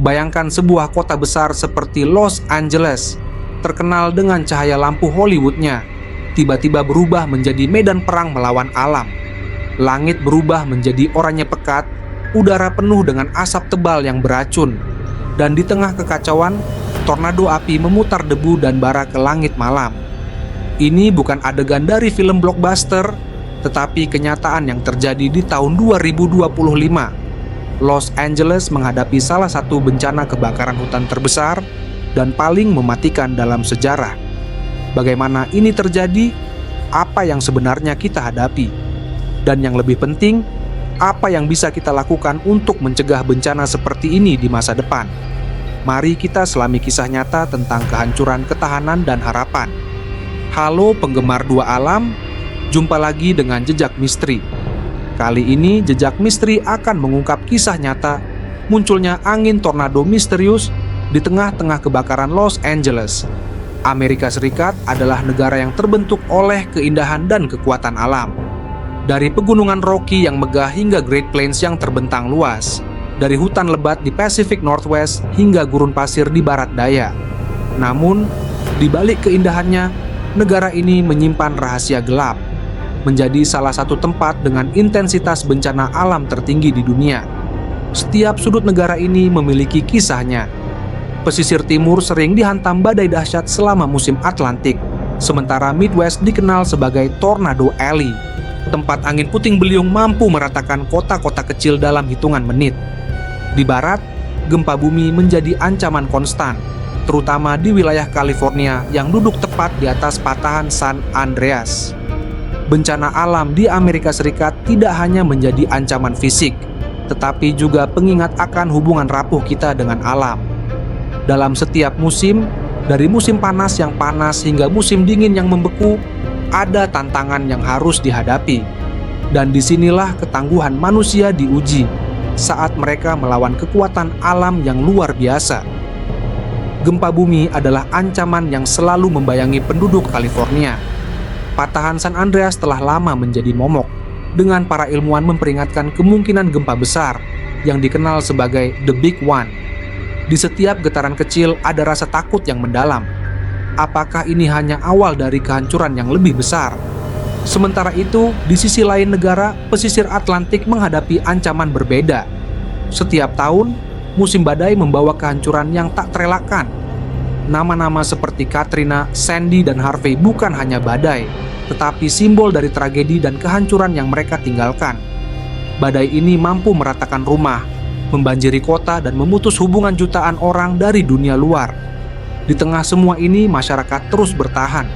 Bayangkan sebuah kota besar seperti Los Angeles, terkenal dengan cahaya lampu Hollywoodnya, tiba-tiba berubah menjadi medan perang melawan alam. Langit berubah menjadi oranye pekat, udara penuh dengan asap tebal yang beracun, dan di tengah kekacauan, tornado api memutar debu dan bara ke langit malam. Ini bukan adegan dari film blockbuster, tetapi kenyataan yang terjadi di tahun 2025. Los Angeles menghadapi salah satu bencana kebakaran hutan terbesar dan paling mematikan dalam sejarah. Bagaimana ini terjadi? Apa yang sebenarnya kita hadapi? Dan yang lebih penting, apa yang bisa kita lakukan untuk mencegah bencana seperti ini di masa depan? Mari kita selami kisah nyata tentang kehancuran ketahanan dan harapan. Halo penggemar dua alam, jumpa lagi dengan Jejak Misteri. Kali ini Jejak Misteri akan mengungkap kisah nyata munculnya angin tornado misterius di tengah-tengah kebakaran Los Angeles. Amerika Serikat adalah negara yang terbentuk oleh keindahan dan kekuatan alam. Dari pegunungan Rocky yang megah hingga Great Plains yang terbentang luas, dari hutan lebat di Pacific Northwest hingga gurun pasir di barat daya. Namun, di balik keindahannya, negara ini menyimpan rahasia gelap, menjadi salah satu tempat dengan intensitas bencana alam tertinggi di dunia. Setiap sudut negara ini memiliki kisahnya. Pesisir timur sering dihantam badai dahsyat selama musim Atlantik, sementara Midwest dikenal sebagai Tornado Alley. Tempat angin puting beliung mampu meratakan kota-kota kecil dalam hitungan menit. Di barat, gempa bumi menjadi ancaman konstan, terutama di wilayah California yang duduk tepat di atas patahan San Andreas. Bencana alam di Amerika Serikat tidak hanya menjadi ancaman fisik, tetapi juga pengingat akan hubungan rapuh kita dengan alam. Dalam setiap musim, dari musim panas yang panas hingga musim dingin yang membeku, ada tantangan yang harus dihadapi. Dan disinilah ketangguhan manusia diuji, saat mereka melawan kekuatan alam yang luar biasa. Gempa bumi adalah ancaman yang selalu membayangi penduduk California. Patahan San Andreas telah lama menjadi momok, dengan para ilmuwan memperingatkan kemungkinan gempa besar yang dikenal sebagai The Big One. Di setiap getaran kecil ada rasa takut yang mendalam. Apakah ini hanya awal dari kehancuran yang lebih besar? Sementara itu, di sisi lain negara, pesisir Atlantik menghadapi ancaman berbeda. Setiap tahun, musim badai membawa kehancuran yang tak terelakkan. Nama-nama seperti Katrina, Sandy, dan Harvey bukan hanya badai, tetapi simbol dari tragedi dan kehancuran yang mereka tinggalkan. Badai ini mampu meratakan rumah, membanjiri kota, dan memutus hubungan jutaan orang dari dunia luar. Di tengah semua ini, masyarakat terus bertahan.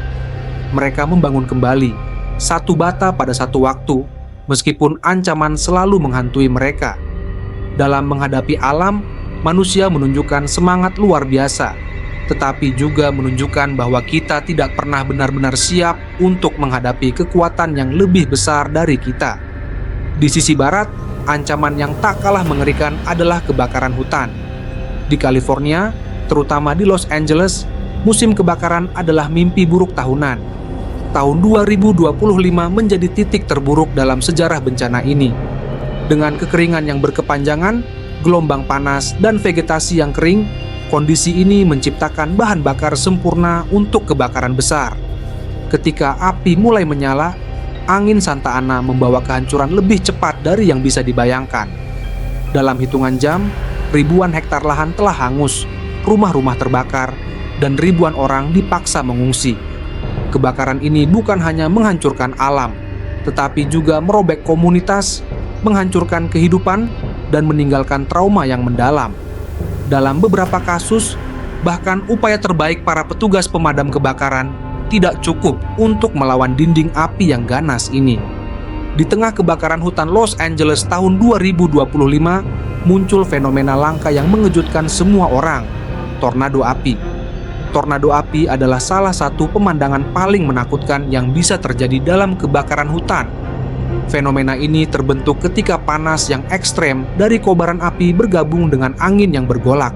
Mereka membangun kembali, satu bata pada satu waktu, meskipun ancaman selalu menghantui mereka. Dalam menghadapi alam, manusia menunjukkan semangat luar biasa, tetapi juga menunjukkan bahwa kita tidak pernah benar-benar siap untuk menghadapi kekuatan yang lebih besar dari kita. Di sisi barat, ancaman yang tak kalah mengerikan adalah kebakaran hutan. Di California, terutama di Los Angeles, musim kebakaran adalah mimpi buruk tahunan. Tahun 2025 menjadi titik terburuk dalam sejarah bencana ini. Dengan kekeringan yang berkepanjangan, gelombang panas, dan vegetasi yang kering, kondisi ini menciptakan bahan bakar sempurna untuk kebakaran besar. Ketika api mulai menyala, angin Santa Ana membawa kehancuran lebih cepat dari yang bisa dibayangkan. Dalam hitungan jam, ribuan hektar lahan telah hangus, rumah-rumah terbakar, dan ribuan orang dipaksa mengungsi. Kebakaran ini bukan hanya menghancurkan alam, tetapi juga merobek komunitas, menghancurkan kehidupan, dan meninggalkan trauma yang mendalam. Dalam beberapa kasus, bahkan upaya terbaik para petugas pemadam kebakaran tidak cukup untuk melawan dinding api yang ganas ini. Di tengah kebakaran hutan Los Angeles tahun 2025, muncul fenomena langka yang mengejutkan semua orang, tornado api. Tornado api adalah salah satu pemandangan paling menakutkan yang bisa terjadi dalam kebakaran hutan. Fenomena ini terbentuk ketika panas yang ekstrem dari kobaran api bergabung dengan angin yang bergolak,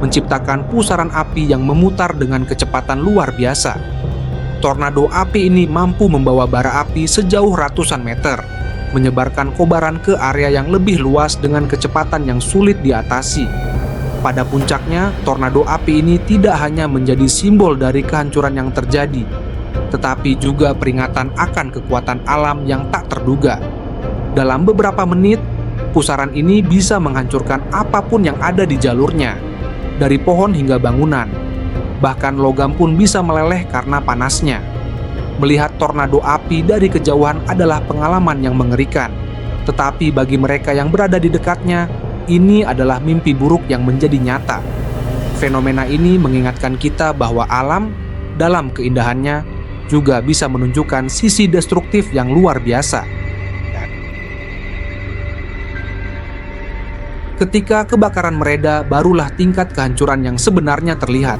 menciptakan pusaran api yang memutar dengan kecepatan luar biasa. Tornado api ini mampu membawa bara api sejauh ratusan meter, menyebarkan kobaran ke area yang lebih luas dengan kecepatan yang sulit diatasi. Pada puncaknya, tornado api ini tidak hanya menjadi simbol dari kehancuran yang terjadi, tetapi juga peringatan akan kekuatan alam yang tak terduga. Dalam beberapa menit, pusaran ini bisa menghancurkan apapun yang ada di jalurnya, dari pohon hingga bangunan. Bahkan logam pun bisa meleleh karena panasnya. Melihat tornado api dari kejauhan adalah pengalaman yang mengerikan, tetapi bagi mereka yang berada di dekatnya, ini adalah mimpi buruk yang menjadi nyata. Fenomena ini mengingatkan kita bahwa alam, dalam keindahannya, juga bisa menunjukkan sisi destruktif yang luar biasa. Ketika kebakaran mereda, barulah tingkat kehancuran yang sebenarnya terlihat.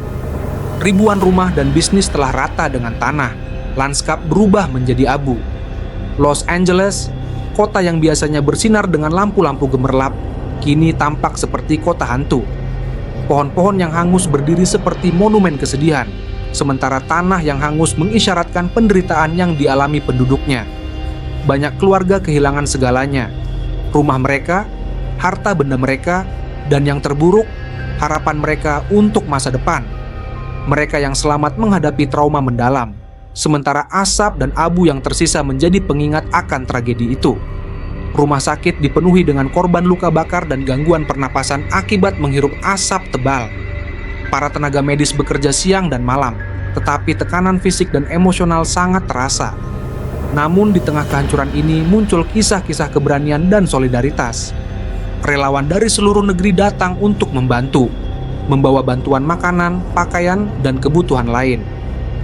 Ribuan rumah dan bisnis telah rata dengan tanah. Lanskap berubah menjadi abu. Los Angeles, kota yang biasanya bersinar dengan lampu-lampu gemerlap, kini tampak seperti kota hantu. Pohon-pohon yang hangus berdiri seperti monumen kesedihan, sementara tanah yang hangus mengisyaratkan penderitaan yang dialami penduduknya. Banyak keluarga kehilangan segalanya, rumah mereka, harta benda mereka, dan yang terburuk, harapan mereka untuk masa depan. Mereka yang selamat menghadapi trauma mendalam, sementara asap dan abu yang tersisa menjadi pengingat akan tragedi itu. Rumah sakit dipenuhi dengan korban luka bakar dan gangguan pernapasan akibat menghirup asap tebal. Para tenaga medis bekerja siang dan malam, tetapi tekanan fisik dan emosional sangat terasa. Namun di tengah kehancuran ini muncul kisah-kisah keberanian dan solidaritas. Relawan dari seluruh negeri datang untuk membantu, membawa bantuan makanan, pakaian, dan kebutuhan lain.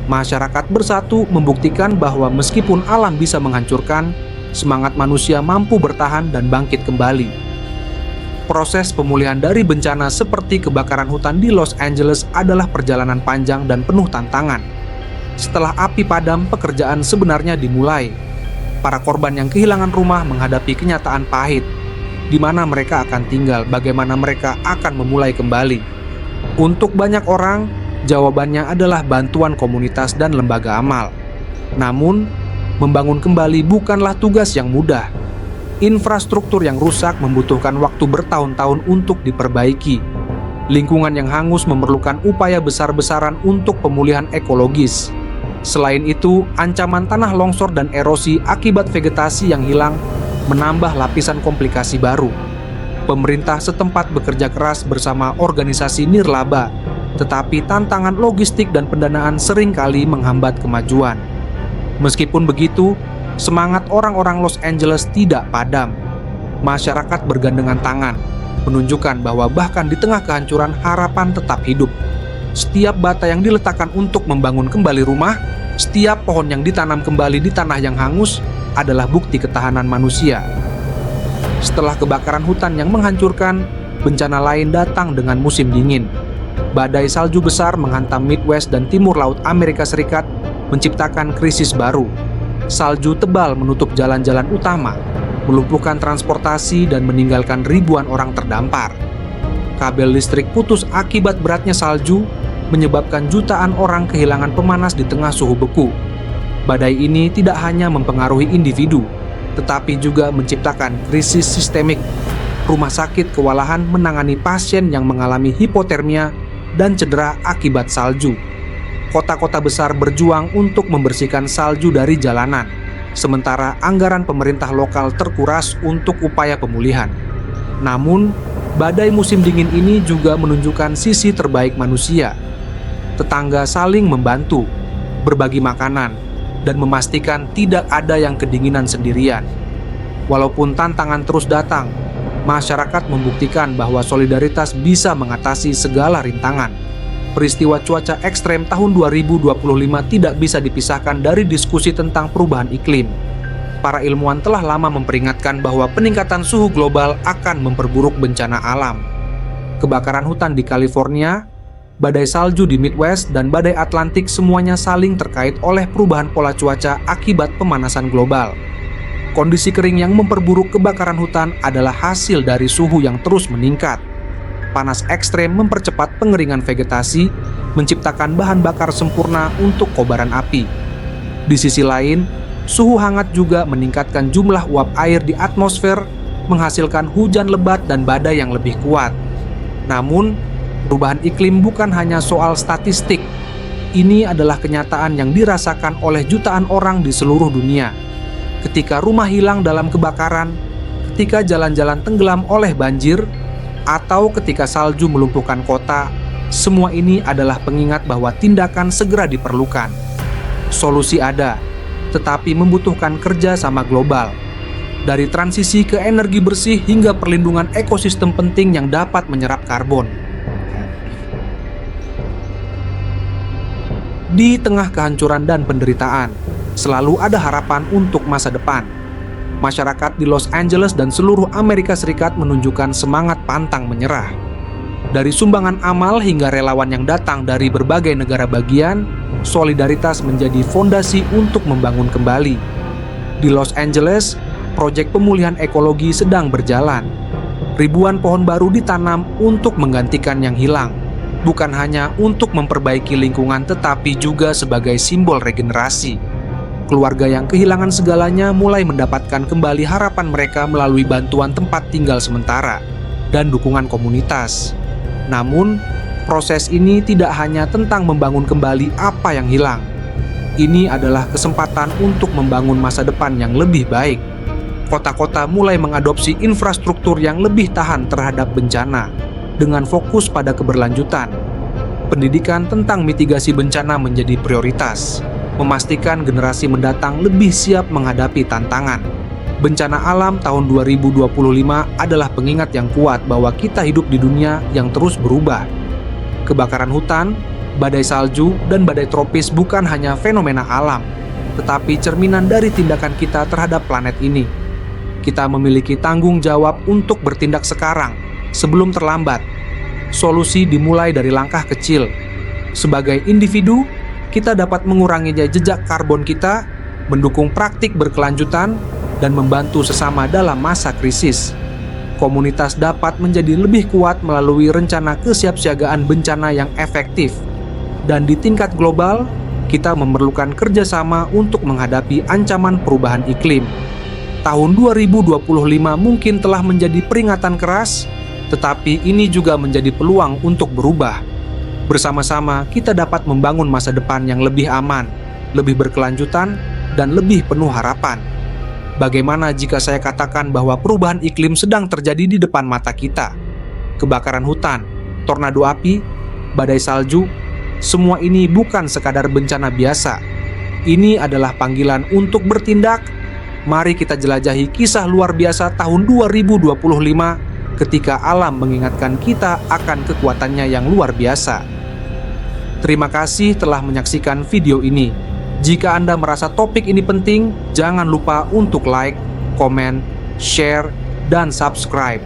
Masyarakat bersatu membuktikan bahwa meskipun alam bisa menghancurkan, semangat manusia mampu bertahan dan bangkit kembali. Proses pemulihan dari bencana seperti kebakaran hutan di Los Angeles adalah perjalanan panjang dan penuh tantangan. Setelah api padam, pekerjaan sebenarnya dimulai. Para korban yang kehilangan rumah menghadapi kenyataan pahit, di mana mereka akan tinggal, bagaimana mereka akan memulai kembali. Untuk banyak orang, jawabannya adalah bantuan komunitas dan lembaga amal. Namun, membangun kembali bukanlah tugas yang mudah. Infrastruktur yang rusak membutuhkan waktu bertahun-tahun untuk diperbaiki. Lingkungan yang hangus memerlukan upaya besar-besaran untuk pemulihan ekologis. Selain itu, ancaman tanah longsor dan erosi akibat vegetasi yang hilang menambah lapisan komplikasi baru. Pemerintah setempat bekerja keras bersama organisasi nirlaba, tetapi tantangan logistik dan pendanaan seringkali menghambat kemajuan. Meskipun begitu, semangat orang-orang Los Angeles tidak padam. Masyarakat bergandengan tangan, menunjukkan bahwa bahkan di tengah kehancuran harapan tetap hidup. Setiap bata yang diletakkan untuk membangun kembali rumah, setiap pohon yang ditanam kembali di tanah yang hangus adalah bukti ketahanan manusia. Setelah kebakaran hutan yang menghancurkan, bencana lain datang dengan musim dingin. Badai salju besar menghantam Midwest dan Timur Laut Amerika Serikat, menciptakan krisis baru. Salju tebal menutup jalan-jalan utama, melumpuhkan transportasi dan meninggalkan ribuan orang terdampar. Kabel listrik putus akibat beratnya salju, menyebabkan jutaan orang kehilangan pemanas di tengah suhu beku. Badai ini tidak hanya mempengaruhi individu, tetapi juga menciptakan krisis sistemik. Rumah sakit kewalahan menangani pasien yang mengalami hipotermia dan cedera akibat salju. Kota-kota besar berjuang untuk membersihkan salju dari jalanan, sementara anggaran pemerintah lokal terkuras untuk upaya pemulihan. Namun, badai musim dingin ini juga menunjukkan sisi terbaik manusia. Tetangga saling membantu, berbagi makanan, dan memastikan tidak ada yang kedinginan sendirian. Walaupun tantangan terus datang, masyarakat membuktikan bahwa solidaritas bisa mengatasi segala rintangan. Peristiwa cuaca ekstrem tahun 2025 tidak bisa dipisahkan dari diskusi tentang perubahan iklim. Para ilmuwan telah lama memperingatkan bahwa peningkatan suhu global akan memperburuk bencana alam. Kebakaran hutan di California, badai salju di Midwest, dan badai Atlantik semuanya saling terkait oleh perubahan pola cuaca akibat pemanasan global. Kondisi kering yang memperburuk kebakaran hutan adalah hasil dari suhu yang terus meningkat. Panas ekstrem mempercepat pengeringan vegetasi, menciptakan bahan bakar sempurna untuk kobaran api. Di sisi lain, suhu hangat juga meningkatkan jumlah uap air di atmosfer, menghasilkan hujan lebat dan badai yang lebih kuat. Namun, Perubahan iklim bukan hanya soal statistik. Ini adalah kenyataan yang dirasakan oleh jutaan orang di seluruh dunia. Ketika rumah hilang dalam kebakaran, ketika jalan-jalan tenggelam oleh banjir, atau ketika salju melumpuhkan kota, semua ini adalah pengingat bahwa tindakan segera diperlukan. Solusi ada, tetapi membutuhkan kerja sama global. Dari transisi ke energi bersih hingga perlindungan ekosistem penting yang dapat menyerap karbon. Di tengah kehancuran dan penderitaan, selalu ada harapan untuk masa depan. Masyarakat di Los Angeles dan seluruh Amerika Serikat menunjukkan semangat pantang menyerah. Dari sumbangan amal hingga relawan yang datang dari berbagai negara bagian, solidaritas menjadi fondasi untuk membangun kembali. Di Los Angeles, proyek pemulihan ekologi sedang berjalan. Ribuan pohon baru ditanam untuk menggantikan yang hilang. Bukan hanya untuk memperbaiki lingkungan tetapi juga sebagai simbol regenerasi. Keluarga yang kehilangan segalanya mulai mendapatkan kembali harapan mereka melalui bantuan tempat tinggal sementara dan dukungan komunitas. Namun, proses ini tidak hanya tentang membangun kembali apa yang hilang. Ini adalah kesempatan untuk membangun masa depan yang lebih baik. Kota-kota mulai mengadopsi infrastruktur yang lebih tahan terhadap bencana, dengan fokus pada keberlanjutan. Pendidikan tentang mitigasi bencana menjadi prioritas, memastikan generasi mendatang lebih siap menghadapi tantangan. Bencana alam tahun 2025 adalah pengingat yang kuat bahwa kita hidup di dunia yang terus berubah. Kebakaran hutan, badai salju, dan badai tropis bukan hanya fenomena alam, tetapi cerminan dari tindakan kita terhadap planet ini. Kita memiliki tanggung jawab untuk bertindak sekarang, sebelum terlambat. Solusi dimulai dari langkah kecil. Sebagai individu, kita dapat mengurangi jejak karbon kita, mendukung praktik berkelanjutan, dan membantu sesama dalam masa krisis. Komunitas dapat menjadi lebih kuat melalui rencana kesiapsiagaan bencana yang efektif. Dan di tingkat global, kita memerlukan kerjasama untuk menghadapi ancaman perubahan iklim. Tahun 2025 mungkin telah menjadi peringatan keras, tetapi ini juga menjadi peluang untuk berubah. Bersama-sama kita dapat membangun masa depan yang lebih aman, lebih berkelanjutan, dan lebih penuh harapan. Bagaimana jika saya katakan bahwa perubahan iklim sedang terjadi di depan mata kita? Kebakaran hutan, tornado api, badai salju, semua ini bukan sekadar bencana biasa. Ini adalah panggilan untuk bertindak. Mari kita jelajahi kisah luar biasa tahun 2025 ketika alam mengingatkan kita akan kekuatannya yang luar biasa. Terima kasih telah menyaksikan video ini. Jika Anda merasa topik ini penting, jangan lupa untuk like, komen, share, dan subscribe.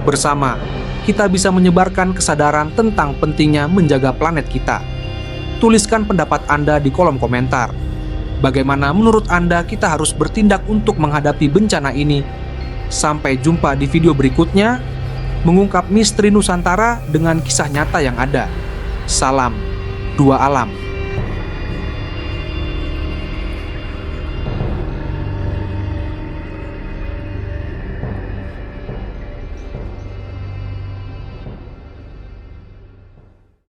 Bersama, kita bisa menyebarkan kesadaran tentang pentingnya menjaga planet kita. Tuliskan pendapat Anda di kolom komentar. Bagaimana menurut Anda kita harus bertindak untuk menghadapi bencana ini? Sampai jumpa di video berikutnya, mengungkap misteri Nusantara dengan kisah nyata yang ada. Salam, Dua Alam.